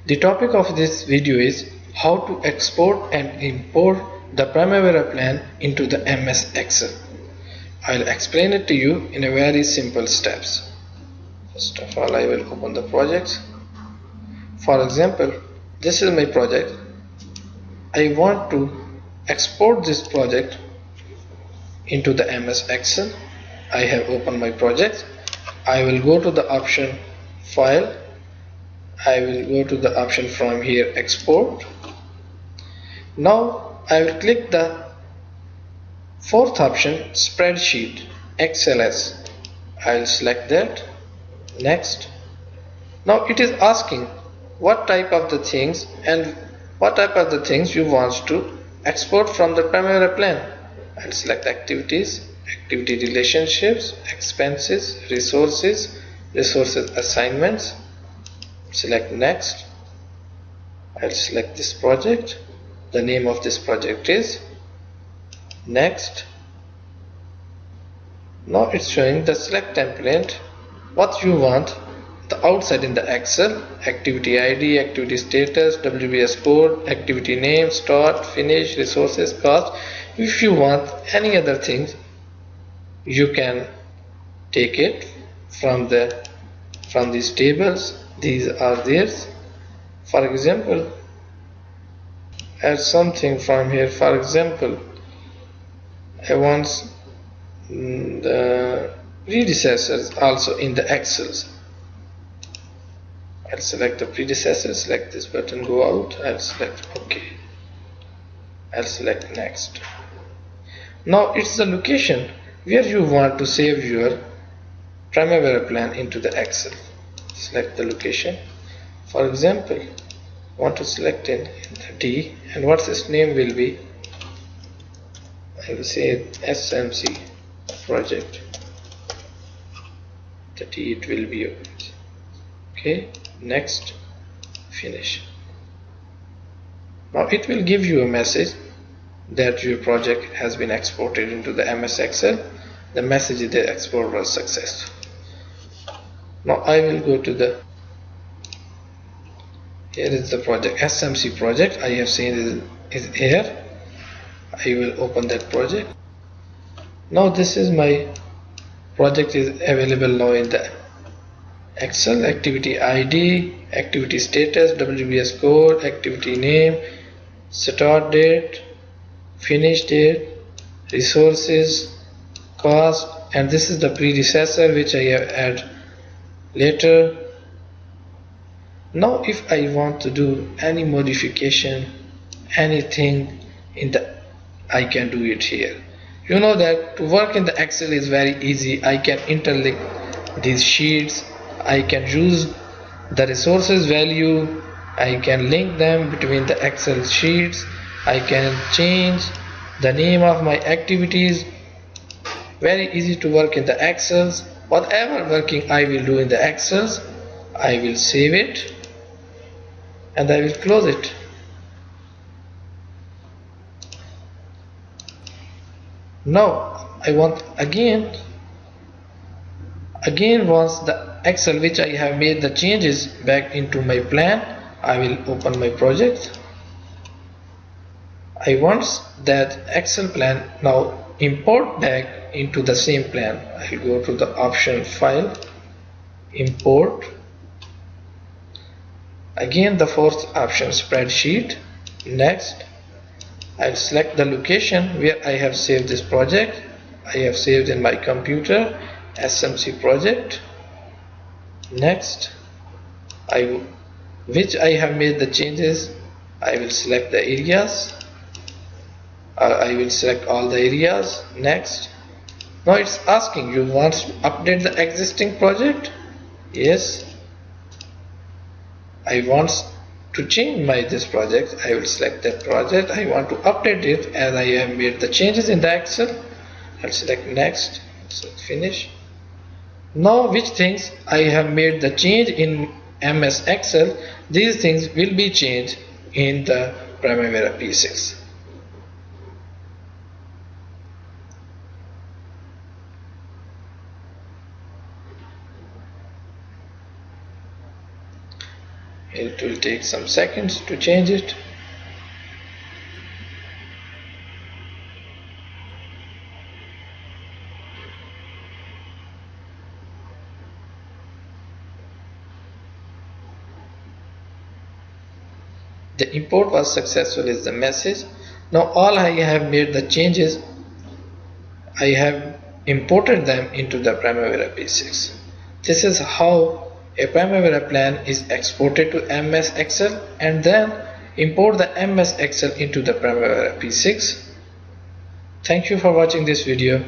The topic of this video is how to export and import the Primavera plan into the MS Excel. I'll explain it to you in a very simple steps. First of all, I will open the project. For example, this is my project. I want to export this project into the MS Excel. I have opened my project. I will go to the option File. I will go to the option from here, Export. Now I will click the fourth option, Spreadsheet XLS. I will select that. Next. Now it is asking what type of the things you want to export from the Primavera plan. I will select activities, activity relationships, expenses, resources assignments. Select next. I'll select this project. The name of this project is next. Now it's showing the select template what you want the outside in the Excel: activity ID, activity status, WBS code, activity name, start, finish, resources, cost. If you want any other things, you can take it from these tables. These are theirs. For example, add something from here. For example, I want the predecessors also in the Excels. I'll select the predecessor, select this button, go out. I'll select OK. I'll select next. Now it's the location where you want to save your Primavera plan into the Excel. Select the location. For example, want to select in the D, and what its name will be. I will say SMC project. The D it will be opened. Okay, next, finish. Now it will give you a message that your project has been exported into the MS Excel. The message is the export was successful. Now I will go to here is the project, SMC project. I have seen is here. I will open that project. Now this is my project is available now in the Excel. Activity ID, activity status, WBS code, activity name, start date, finish date, resources, cost, and this is the predecessor which I have added later. Now if I want to do any modification, anything in the, I can do it here. You know that to work in the Excel is very easy. I can interlink these sheets. I can use the resources value. I can link them between the Excel sheets. I can change the name of my activities. Very easy to work in the Excels. Whatever working I will do in the Excels, I will save it and I will close it. Now I want again once the Excel which I have made the changes back into my plan, I will open my project. I want that Excel plan now import back into the same plan. I will go to the option File, Import. Again the fourth option, Spreadsheet. Next, I'll select the location where I have saved this project. I have saved in my computer, SMC project. Next, which I have made the changes. I will select the areas. I will select all the areas. Next. Now it's asking you want to update the existing project. Yes. I want to change this project. I will select that project. I want to update it as I have made the changes in the Excel. I'll select next. So finish. Now which things I have made the change in MS Excel, these things will be changed in the Primavera P6. It will take some seconds to change it. The import was successful is the message. Now all I have made the changes, I have imported them into the Primavera P6. This is how a Primavera plan is exported to MS Excel and then import the MS Excel into the Primavera P6. Thank you for watching this video.